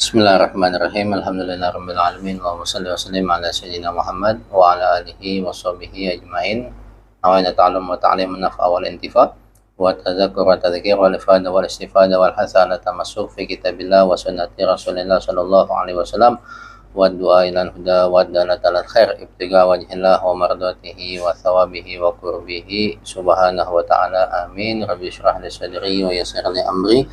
Bismillahirrahmanirrahim. Alhamdulillahirabbil alamin. Allahumma shalli wa sallim ala sayyidina Muhammad wa ala alihi wa sahbihi ajmain. Nawaitu ta'allum wa ta'lim an-naf'a wal intifa wa tadhakkur wa tadhkir wal ifada wal istifada wal hasana tamassuk fi kitabillah wa sunnati Rasulillah sallallahu alaihi wasallam wa du'a ila huda wa dalalatal khair ibtiga wajhillah wa mardatihi wa thawabihi wa qurbihi subhanahu wa ta'ala. Amin. Rabbi shrah li sadri wa yassir li amri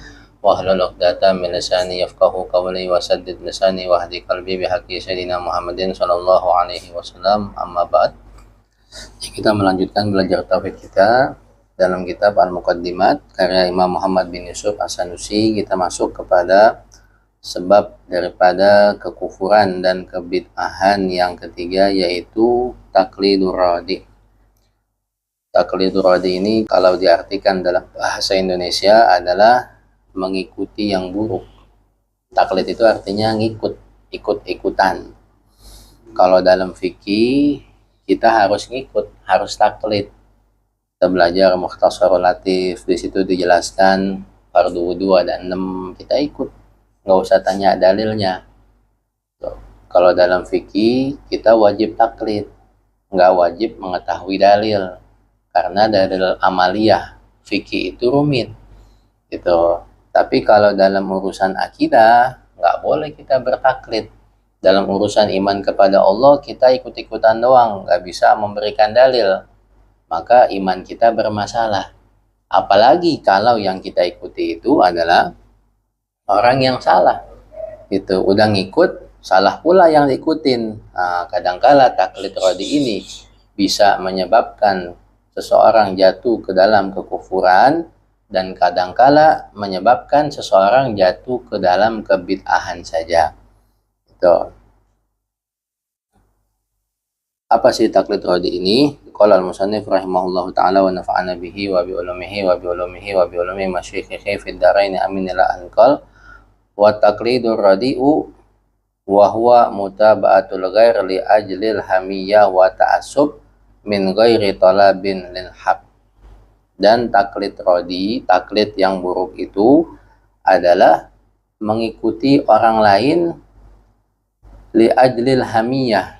wahlul 'uqdatam min lisani yafqahu qawli wa saddid lisani wahdi qalbi bihaqqi sayyidina Muhammadin sallallahu alaihi wasallam. Amma ba'd. Kita melanjutkan belajar tauhid kita dalam kitab Al-Muqaddimat karya Imam Muhammad bin Yusuf As-Sanusi. Kita masuk kepada sebab daripada kekufuran dan kebid'ahan yang ketiga, yaitu taqlidur radi. Taqlidur radi ini kalau diartikan dalam bahasa Indonesia adalah mengikuti yang buruk. Taklid itu artinya ngikut, ikut-ikutan. Kalau dalam fikih kita harus ngikut, harus taklid. Kita belajar Mukhtasarul Latif, di situ dijelaskan fardu wudu ada 6, kita ikut, nggak usah tanya dalilnya. Kalau dalam fikih kita wajib taklid, nggak wajib mengetahui dalil, karena dalil amaliyah fikih itu rumit gitu. Tapi kalau dalam urusan akidah, nggak boleh kita bertaklid. Dalam urusan iman kepada Allah, kita ikut-ikutan doang, nggak bisa memberikan dalil. Maka iman kita bermasalah. Apalagi kalau yang kita ikuti itu adalah orang yang salah. Itu udah ngikut, salah pula yang diikutin. Nah, kadangkala taklid radi ini bisa menyebabkan seseorang jatuh ke dalam kekufuran, dan kadangkala menyebabkan seseorang jatuh ke dalam kebid'ahan saja. Itu. Apa sih taklid radi ini? Qala al-musannif rahimahullahu ta'ala wa nafa'ana bihi wa bi ulumihi wa bi ulumihi wa bi ulumi masyayikhi fid dharain amin ila anqal. Wa taqlidur radi'u wa huwa mutaba'atul ghair li ajlil hamiyah wa ta'assub min ghairi talabin lil haq. Dan taklid rodi, taklid yang buruk itu adalah mengikuti orang lain li ajlil hamiyah,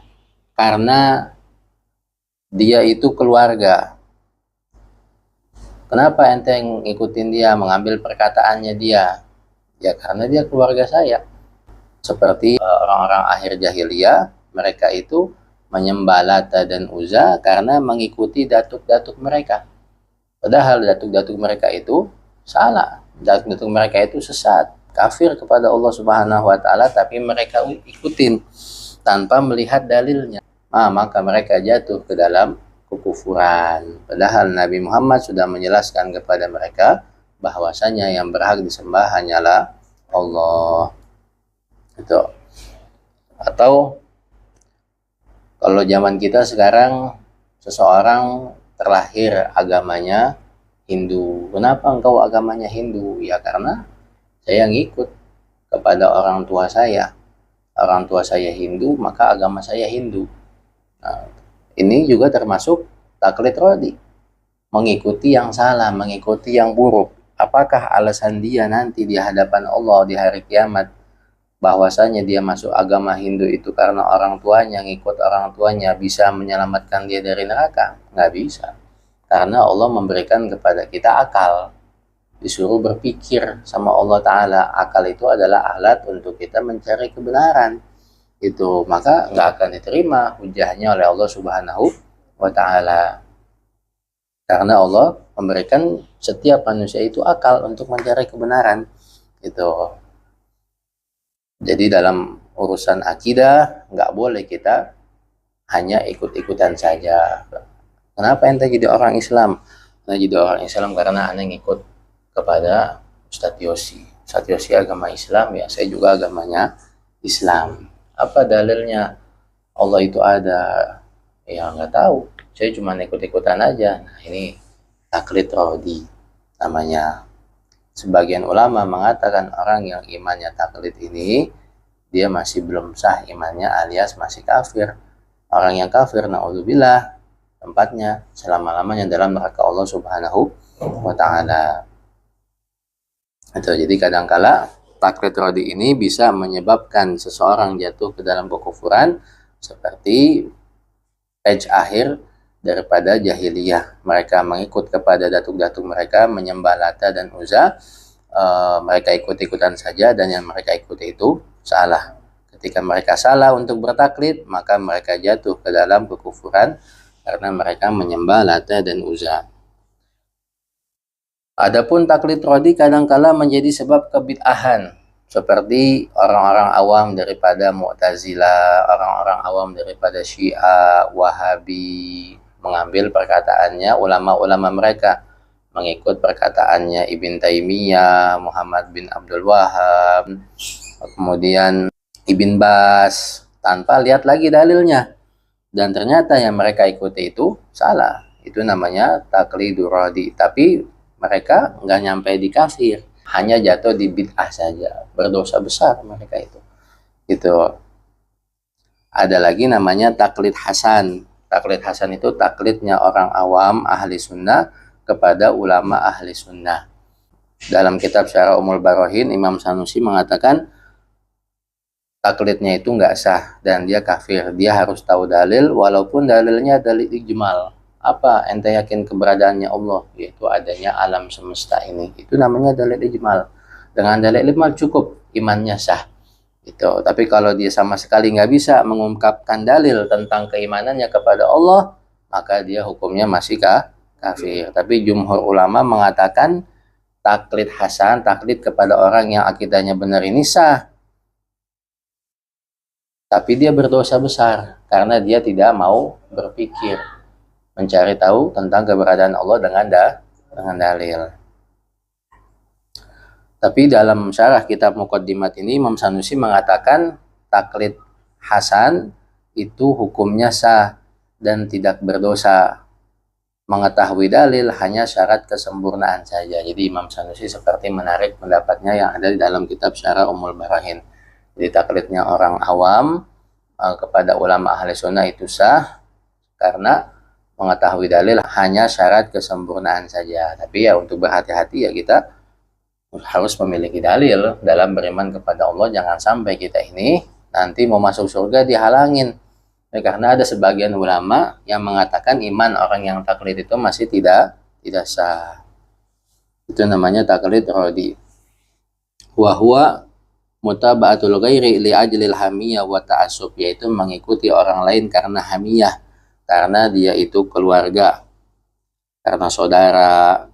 karena dia itu keluarga. Kenapa ente ngikutin dia, mengambil perkataannya dia? Ya karena dia keluarga saya. Seperti orang-orang akhir jahiliyah, mereka itu menyembah Lata dan Uzza karena mengikuti datuk-datuk mereka. Padahal datuk-datuk mereka itu salah, datuk-datuk mereka itu sesat, kafir kepada Allah Subhanahu wa Ta'ala, tapi mereka ikutin tanpa melihat dalilnya. Maka mereka jatuh ke dalam kekufuran. Padahal Nabi Muhammad sudah menjelaskan kepada mereka bahwasanya yang berhak disembah hanyalah Allah. Itu. Atau kalau zaman kita sekarang, seseorang terlahir agamanya Hindu. Kenapa engkau agamanya Hindu? Ya karena saya ngikut kepada orang tua saya. Orang tua saya Hindu, maka agama saya Hindu. Nah, ini juga termasuk taklid radi. Mengikuti yang salah, mengikuti yang buruk. Apakah alasan dia nanti di hadapan Allah di hari kiamat bahwasanya dia masuk agama Hindu itu karena orang tuanya, ngikut orang tuanya, bisa menyelamatkan dia dari neraka? Nggak bisa. Karena Allah memberikan kepada kita akal. Disuruh berpikir sama Allah Ta'ala. Akal itu adalah alat untuk kita mencari kebenaran. Itu. Maka nggak akan diterima hujahnya oleh Allah Subhanahu wa Ta'ala. Karena Allah memberikan setiap manusia itu akal untuk mencari kebenaran. Itu. Jadi dalam urusan akidah nggak boleh kita hanya ikut-ikutan saja. Kenapa ente jadi orang Islam? Nah, jadi orang Islam karena anda ngikut kepada Ustadz Yosi. Ustadz Yosi agama Islam, ya saya juga agamanya Islam. Apa dalilnya Allah itu ada? Ya nggak tahu. Saya cuma ikut-ikutan aja. Nah ini taklid radi namanya. Sebagian ulama mengatakan orang yang imannya taklid ini, dia masih belum sah imannya alias masih kafir. Orang yang kafir, na'udzubillah, tempatnya selama-lamanya dalam neraka Allah Subhanahu wa Ta'ala. Jadi kadangkala taklid rodi ini bisa menyebabkan seseorang jatuh ke dalam kekufuran seperti stage akhir daripada jahiliyah. Mereka mengikut kepada datuk-datuk mereka, menyembah Lata dan Uzza. Mereka ikut-ikutan saja, dan yang mereka ikuti itu salah. Ketika mereka salah untuk bertaklid, maka mereka jatuh ke dalam kekufuran karena mereka menyembah Lata dan Uzza. Adapun taklid rodi kadangkala menjadi sebab kebid'ahan, seperti orang-orang awam daripada Mu'tazilah, orang-orang awam daripada Syiah, Wahabi, mengambil perkataannya ulama-ulama mereka, mengikut perkataannya Ibn Taimiyah, Muhammad bin Abdul Wahab, kemudian Ibn Bas, tanpa lihat lagi dalilnya. Dan ternyata yang mereka ikuti itu salah. Itu namanya taklidur rodi. Tapi mereka nggak nyampe di kafir, hanya jatuh di bid'ah saja, berdosa besar mereka itu. Itu ada lagi namanya taklid hasan. Taklid hasan itu taklidnya orang awam ahli sunnah kepada ulama ahli sunnah. Dalam kitab Syarah Umul Barohin, Imam Sanusi mengatakan taklidnya itu nggak sah dan dia kafir. Dia harus tahu dalil, walaupun dalilnya dalil ijmal. Apa? Ente yakin keberadaannya Allah, yaitu adanya alam semesta ini. Itu namanya dalil ijmal. Dengan dalil ijmal cukup imannya sah. Itu. Tapi kalau dia sama sekali nggak bisa mengungkapkan dalil tentang keimanannya kepada Allah, maka dia hukumnya masih kafir. Tapi jumhur ulama mengatakan taklid hasan, taklid kepada orang yang akidahnya benar ini sah. Tapi dia berdosa besar karena dia tidak mau berpikir, mencari tahu tentang keberadaan Allah dengan dalil. Tapi dalam syarah kitab Muqaddimat ini, Imam Sanusi mengatakan taklid hasan itu hukumnya sah dan tidak berdosa. Mengetahui dalil hanya syarat kesempurnaan saja. Jadi Imam Sanusi seperti menarik pendapatnya yang ada di dalam kitab Syarah Ummul Barahin. Jadi taklidnya orang awam kepada ulama ahli sunnah itu sah karena mengetahui dalil hanya syarat kesempurnaan saja. Tapi ya untuk berhati-hati ya kita harus memiliki dalil dalam beriman kepada Allah. Jangan sampai kita ini nanti mau masuk surga dihalangin. Ya, karena ada sebagian ulama yang mengatakan iman orang yang taklid itu masih tidak sah. Itu namanya taklid rodi. Wa huwa mutaba'atul ghairi li ajlil hamiyah wa ta'assub, yaitu mengikuti orang lain karena hamiyah, karena dia itu keluarga, karena saudara,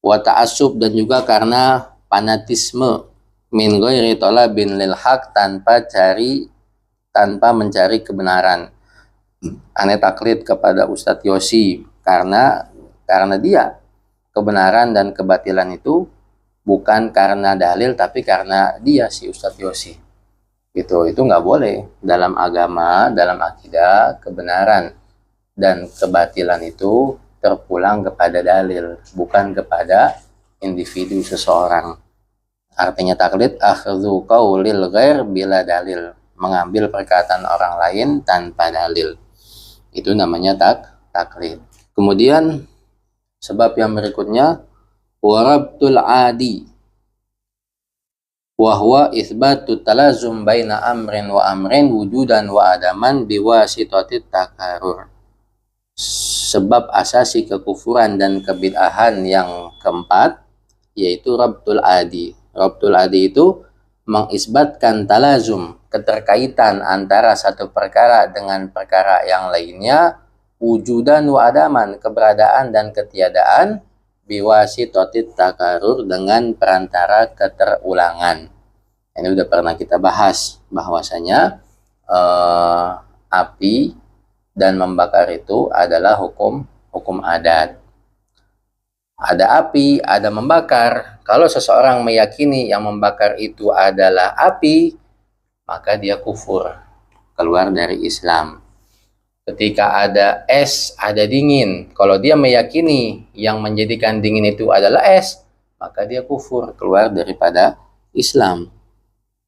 wa ta'assub, dan juga karena fanatisme, min ghairi talabin lil haq, tanpa mencari kebenaran. Ane taklid kepada Ustadz Yosi karena dia kebenaran dan kebatilan itu bukan karena dalil tapi karena dia si Ustadz Yosi. Itu nggak boleh. Dalam agama, dalam akidah, kebenaran dan kebatilan itu terpulang kepada dalil, bukan kepada individu seseorang. Artinya taklid akhdhu qaulil ghair bila dalil, mengambil perkataan orang lain tanpa dalil. Itu namanya taklid. Kemudian sebab yang berikutnya, warabtul adi wa huwa itsbatu talazum baina amrin wa amrin wujudan wa adaman biwasitatit takarur. Sebab asasi kekufuran dan kebid'ahan yang keempat yaitu rabtul adi. Rabtul adi itu mengisbatkan talazum, keterkaitan antara satu perkara dengan perkara yang lainnya, wujudan wa adaman, keberadaan dan ketiadaan, biwasitatit takarur, dengan perantara keterulangan. Ini udah pernah kita bahas bahwasanya api dan membakar itu adalah hukum adat. Ada api, ada membakar. Kalau seseorang meyakini yang membakar itu adalah api, maka dia kufur, keluar dari Islam. Ketika ada es, ada dingin. Kalau dia meyakini yang menjadikan dingin itu adalah es, maka dia kufur, keluar daripada Islam.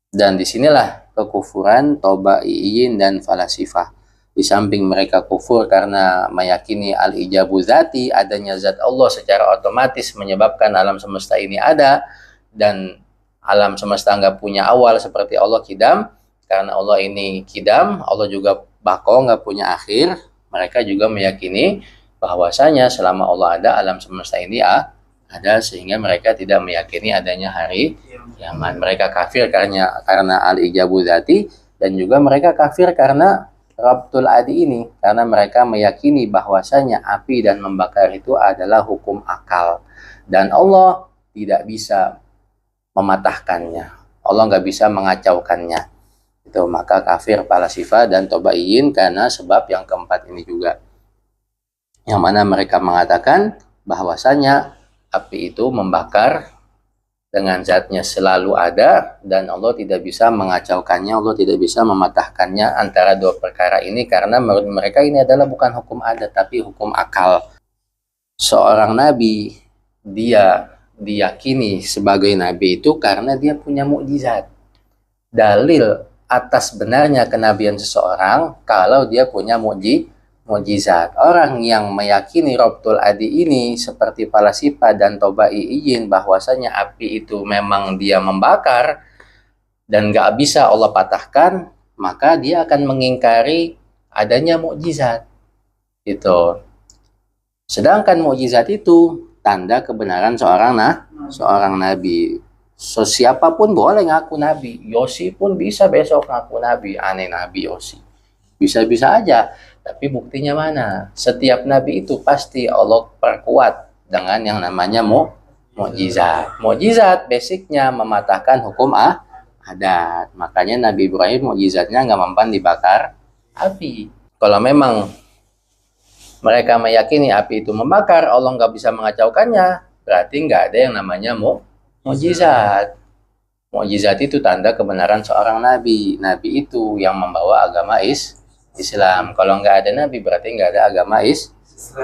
Dan disinilah kekufuran tobaiyin dan falasifah. Di samping mereka kufur karena meyakini al-ijabu zati, adanya zat Allah secara otomatis menyebabkan alam semesta ini ada, dan alam semesta nggak punya awal seperti Allah kidam, karena Allah ini kidam, Allah juga bako, nggak punya akhir. Mereka juga meyakini bahwasanya selama Allah ada, alam semesta ini ada, sehingga mereka tidak meyakini adanya hari kiamat. Mereka kafir karena al-ijabu dzati, dan juga mereka kafir karena Rabtul Adi ini, karena mereka meyakini bahwasanya api dan membakar itu adalah hukum akal, dan Allah tidak bisa mematahkannya, Allah nggak bisa mengacaukannya. Itu maka kafir falasifa dan tobaiyin karena sebab yang keempat ini juga, yang mana mereka mengatakan bahwasanya api itu membakar dengan zatnya selalu ada, dan Allah tidak bisa mengacaukannya, Allah tidak bisa mematahkannya antara dua perkara ini, karena menurut mereka ini adalah bukan hukum adat tapi hukum akal. Seorang nabi dia diyakini sebagai nabi itu karena dia punya mukjizat. Dalil atas benarnya kenabian seseorang kalau dia punya mukjizat. Orang yang meyakini Rabtul Adi ini seperti falasifa dan tobaiyin bahwasanya api itu memang dia membakar dan gak bisa Allah patahkan, maka dia akan mengingkari adanya mukjizat. Itu. Sedangkan mukjizat itu tanda kebenaran seorang nabi. So, siapapun boleh ngaku nabi. Yosi pun bisa besok ngaku nabi. Aneh nabi Yosi. Bisa-bisa aja. Tapi buktinya mana? Setiap nabi itu pasti Allah perkuat dengan yang namanya mukjizat. Mukjizat basicnya mematahkan hukum adat. Makanya Nabi Ibrahim mukjizatnya nggak mempan dibakar api. Kalau memang mereka meyakini api itu membakar, Allah nggak bisa mengacaukannya, berarti nggak ada yang namanya mukjizat. Mukjizat itu tanda kebenaran seorang nabi. Nabi itu yang membawa agama Islam. Kalau nggak ada nabi berarti nggak ada agama Islam.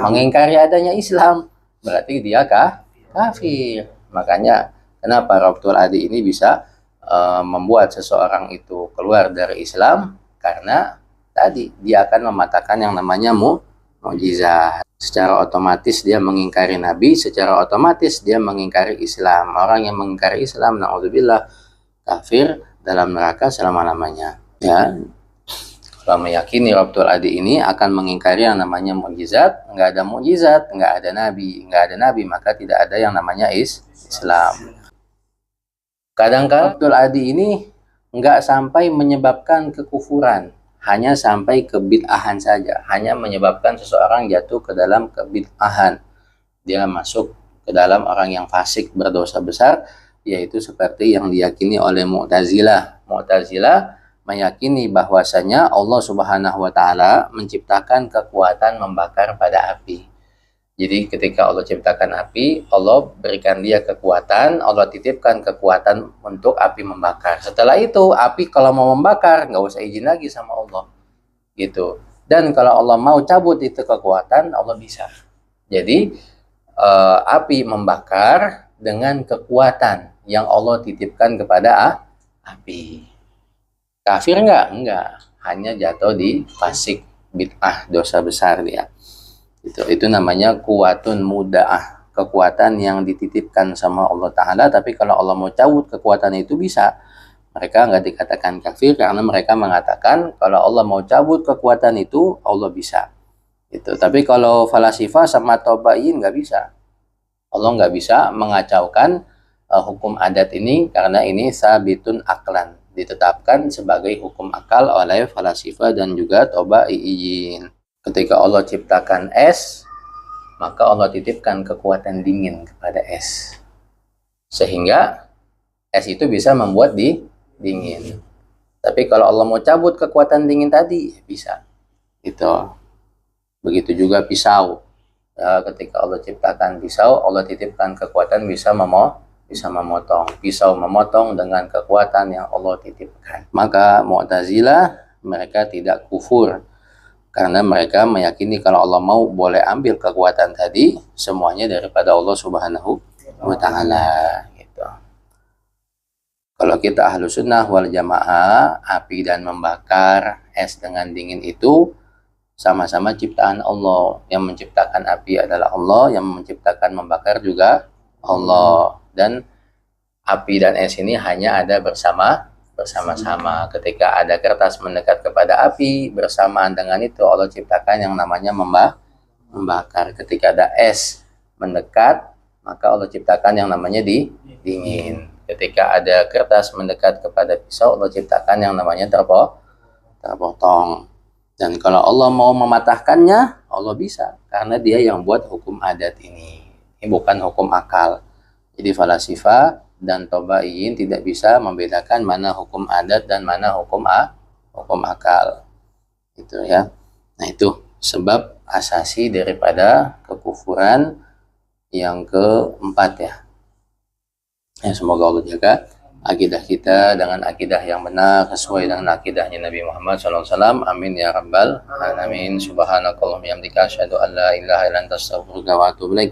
Mengingkari adanya Islam berarti dia kafir. Makanya kenapa Rabtul Adi ini bisa membuat seseorang itu keluar dari Islam, karena tadi dia akan mematahkan yang namanya mukjizat. Secara otomatis dia mengingkari nabi, secara otomatis dia mengingkari Islam. Orang yang mengingkari Islam, naudzubillah, kafir dalam neraka selama-lamanya. Ya. Kalau meyakini Rabtul Adi ini akan mengingkari yang namanya mukjizat, nggak ada mukjizat, nggak ada nabi, maka tidak ada yang namanya Islam. Kadang-kadang Rabtul Adi ini nggak sampai menyebabkan kekufuran, hanya sampai kebid'ahan saja, hanya menyebabkan seseorang jatuh ke dalam kebid'ahan. Dia masuk ke dalam orang yang fasik berdosa besar, yaitu seperti yang diyakini oleh Mu'tazilah. Mu'tazilah meyakini bahwasanya Allah Subhanahu wa taala menciptakan kekuatan membakar pada api. Jadi ketika Allah ciptakan api, Allah berikan dia kekuatan, Allah titipkan kekuatan untuk api membakar. Setelah itu, api kalau mau membakar nggak usah izin lagi sama Allah. Gitu. Dan kalau Allah mau cabut itu kekuatan, Allah bisa. Jadi api membakar dengan kekuatan yang Allah titipkan kepada api. Kafir enggak? Hanya jatuh di fasik, bid'ah, dosa besar dia. Itu namanya kuwatun muda'ah, kekuatan yang dititipkan sama Allah Ta'ala. Tapi kalau Allah mau cabut kekuatan itu bisa. Mereka enggak dikatakan kafir karena mereka mengatakan kalau Allah mau cabut kekuatan itu, Allah bisa. Tapi kalau falasifa sama tobaiyin enggak bisa. Allah enggak bisa mengacaukan hukum adat ini, karena ini sabitun aklan, ditetapkan sebagai hukum akal oleh falasifa dan juga tobaiyin. Ketika Allah ciptakan es, maka Allah titipkan kekuatan dingin kepada es, sehingga es itu bisa membuat dingin. Tapi kalau Allah mau cabut kekuatan dingin tadi, bisa. Begitu juga pisau. Ketika Allah ciptakan pisau, Allah titipkan kekuatan bisa memotong. Pisau memotong dengan kekuatan yang Allah titipkan. Maka Mu'tazilah mereka tidak kufur, karena mereka meyakini kalau Allah mau boleh ambil kekuatan tadi, semuanya daripada Allah Subhanahu wa ta'ala. Gitu. Kalau kita ahlu sunnah wal jamaah, api dan membakar, es dengan dingin itu sama-sama ciptaan Allah. Yang menciptakan api adalah Allah, yang menciptakan membakar juga Allah. Dan api dan es ini hanya ada bersama-sama. Ketika ada kertas mendekat kepada api, bersamaan dengan itu Allah ciptakan yang namanya membakar. Ketika ada es mendekat, maka Allah ciptakan yang namanya dingin. Ketika ada kertas mendekat kepada pisau, Allah ciptakan yang namanya terpotong. Dan kalau Allah mau mematahkannya, Allah bisa. Karena dia yang buat hukum adat ini. Ini bukan hukum akal. Jadi falasifah dan tobaiyin tidak bisa membedakan mana hukum adat dan mana hukum akal. Itu ya. Nah itu sebab asasi daripada kekufuran yang keempat ya. Semoga Allah jaga akidah kita dengan akidah yang benar sesuai dengan akidahnya Nabi Muhammad SAW. Amin ya rabbal alamin. Subhanakallahumma wa bihamdika asyhadu an la ilaha illa anta astaghfiruka wa atubu ilaik.